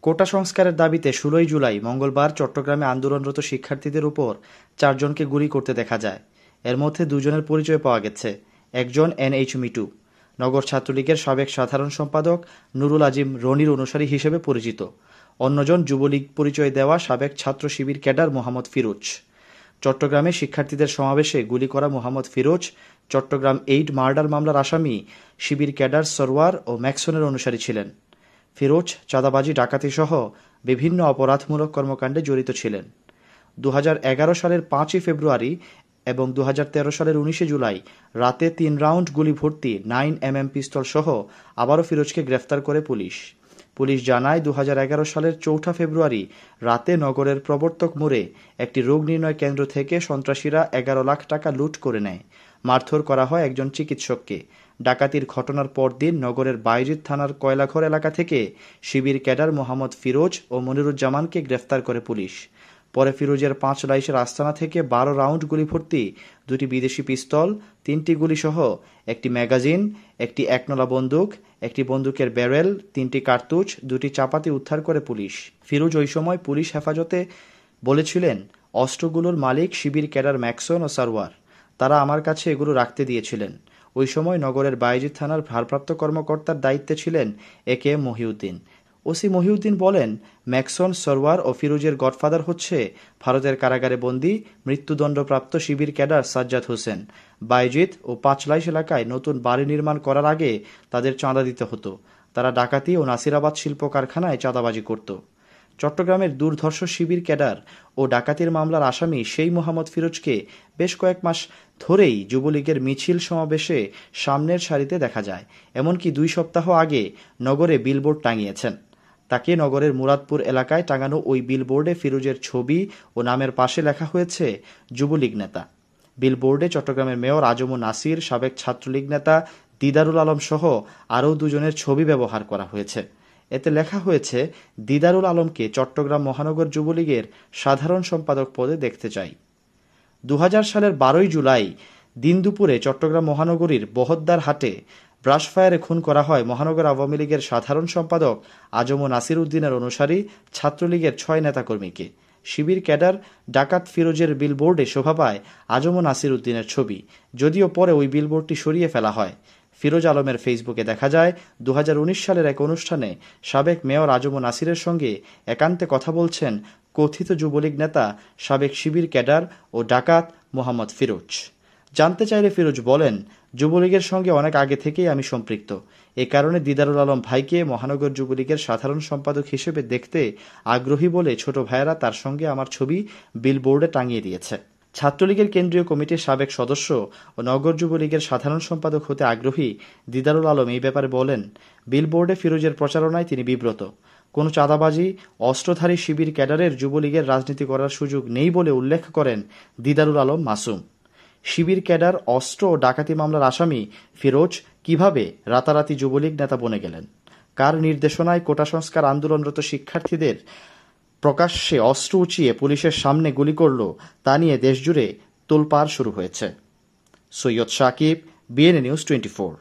কোটা সংস্কারের দাবিতে ১৬ জুলাই মঙ্গলবার চট্টগ্রামে আন্দোলনরত শিক্ষার্থীদের উপর ৪ জনকে গুলি করতে দেখা যায়। এর মধ্যে ২ জনের পরিচয় পাওয়া গেছে। একজন এনএইচ মিটু, নগর ছাত্রলীগের সাবেক সাধারণ সম্পাদক নুরুল আজিম রনির অনুসারী হিসেবে পরিচিত। অন্যজন যুবলীগ পরিচয় দেওয়া সাবেক ছাত্র শিবির ক্যাডার মোহাম্মদ ফিরোজ। চট্টগ্রামে শিক্ষার্থীদের সমাবেশে গুলি করা মোহাম্মদ ফিরোজ চট্টগ্রাম ৮ মার্ডার মামলার আসামি শিবির ক্যাডার সরওয়ার ও ম্যাক্সনের অনুসারী ছিলেন। ফিরোজ চাঁদাবাজি, ডাকাতি সহ বিভিন্ন অপরাধমূলক কর্মকাণ্ডে জড়িত ছিলেন। ২০১১ সালের ৫ই ফেব্রুয়ারি এবং ২০১৩ সালের ১৯ জুলাই রাতে ৩ রাউন্ড গুলি ভর্তি 9mm পিস্তল সহ আবারও ফিরোজকে গ্রেফতার করে পুলিশ। পুলিশ জানায় ২০১১ সালের ৪ ফেব্রুয়ারি রাতে নগরের প্রবর্তক মোড়ে একটি রোগ নির্ণয় কেন্দ্র থেকে সন্ত্রাসীরা ১১ লাখ টাকা লুট করে নেয়। মারধর করা হয় একজন চিকিৎসককে। ডাকাতির ঘটনার পরদিন নগরের বাইজিদ থানার কয়লাঘর এলাকা থেকে শিবির ক্যাডার মোহাম্মদ ফিরোজ ও মনিরুজ্জামানকে গ্রেফতার করে পুলিশ। পরে ফিরোজের ৫ লাইশের আস্তানা থেকে ১২ রাউন্ড গুলি ভর্তি ২টি বিদেশি পিস্তল, ৩টি গুলি সহ একটি ম্যাগাজিন, একটি একনলা বন্দুক, একটি বন্দুকের ব্যারেল, ৩টি কার্তুজ, ২টি চাপাতি উদ্ধার করে পুলিশ। ফিরোজ ওই সময় পুলিশ হেফাজতে বলেছিলেন, অস্ত্রগুলোর মালিক শিবির ক্যাডার ম্যাক্সন ও সারওয়ার। তারা আমার কাছে এগুলো রাখতে দিয়েছিলেন। ওই সময় নগরের বাইজিদ থানার ভারপ্রাপ্ত কর্মকর্তার দায়িত্বে ছিলেন একে মহিউদ্দিন। ওসি মহিউদ্দিন বলেন, ম্যাক্সন, সরওয়ার ও ফিরোজের গডফাদার হচ্ছে ভারতের কারাগারে বন্দী মৃত্যুদণ্ডপ্রাপ্ত শিবির ক্যাডার সাজ্জাদ হোসেন। বাইজিদ ও পাঁচলাইশ এলাকায় নতুন বাড়ি নির্মাণ করার আগে তাদের চাঁদা দিতে হতো। তারা ডাকাতি ও নাসিরাবাদ শিল্প কারখানায় চাঁদাবাজি করত। চট্টগ্রামের দুর্ধর্ষ শিবির ক্যাডার ও ডাকাতির মামলার আসামি সেই মোহাম্মদ ফিরোজকে বেশ কয়েক মাস ধরেই যুবলীগের মিছিল সমাবেশে সামনের সারিতে দেখা যায়। এমনকি ২ সপ্তাহ আগে নগরে বিলবোর্ড টাঙিয়েছেন। তাকে নগরের মুরাদপুর এলাকায় টাঙানো ওই বিলবোর্ডে ফিরোজের ছবি ও নামের পাশে লেখা হয়েছে যুবলীগ নেতা। বিলবোর্ডে চট্টগ্রামের মেয়র আজম নাসির, সাবেক ছাত্রলীগ নেতা দিদারুল আলম সহ আরও ২ জনের ছবি ব্যবহার করা হয়েছে। এতে লেখা হয়েছে, দিদারুল আলমকে চট্টগ্রাম মহানগর যুবলীগের সাধারণ সম্পাদক পদে দেখতে চাই। ২০০০ সালের ১২ই জুলাই দিন দুপুরে চট্টগ্রাম মহানগরীর বহদ্দার হাটে ব্রাশফায়ারে খুন করা হয় মহানগর আওয়ামী লীগের সাধারণ সম্পাদক আজম নাসির উদ্দিনের অনুসারী ছাত্রলীগের ৬ নেতাকর্মীকে। শিবির ক্যাডার ডাকাত ফিরোজের বিলবোর্ডে শোভা পায় আজম নাসির উদ্দিনের ছবি, যদিও পরে ওই বিলবোর্ডটি সরিয়ে ফেলা হয়। ফিরোজ আলমের ফেসবুকে দেখা যায়, ২০১৯ সালের এক অনুষ্ঠানে সাবেক মেয়র আজম নাসিরের সঙ্গে একান্তে কথা বলছেন কথিত যুবলীগ নেতা, সাবেক শিবির ক্যাডার ও ডাকাত মোহাম্মদ ফিরোজ। জানতে চাইলে ফিরোজ বলেন, যুবলীগের সঙ্গে অনেক আগে থেকেই আমি সম্পৃক্ত। এ কারণে দিদারুল আলম ভাইকে মহানগর যুবলীগের সাধারণ সম্পাদক হিসেবে দেখতে আগ্রহী বলে ছোট ভাইয়েরা তার সঙ্গে আমার ছবি বিলবোর্ডে টাঙিয়ে দিয়েছে। ছাত্রলীগের কেন্দ্রীয় কমিটির সাবেক সদস্য ও নগর যুবলীগের সাধারণ সম্পাদক হতে আগ্রহী দিদারুল আলম এই ব্যাপারে বলেন, বিলবোর্ডে ফিরোজের প্রচারণায় তিনি বিব্রত। কোনো চাঁদাবাজি, অস্ত্রধারী শিবির ক্যাডারের যুবলীগের রাজনীতি করার সুযোগ নেই বলে উল্লেখ করেন দিদারুল আলম মাসুম। শিবির ক্যাডার, অস্ত্র ও ডাকাতি মামলার আসামি ফিরোজ কিভাবে রাতারাতি যুবলীগ নেতা বনে গেলেন? কার নির্দেশনায় কোটা সংস্কার আন্দোলনরত শিক্ষার্থীদের প্রকাশ্যে অস্ত্র উঁচিয়ে পুলিশের সামনে গুলি করল, তা নিয়ে দেশজুড়ে তোলপাড় শুরু হয়েছে। Syed Sakib, BNA news 24।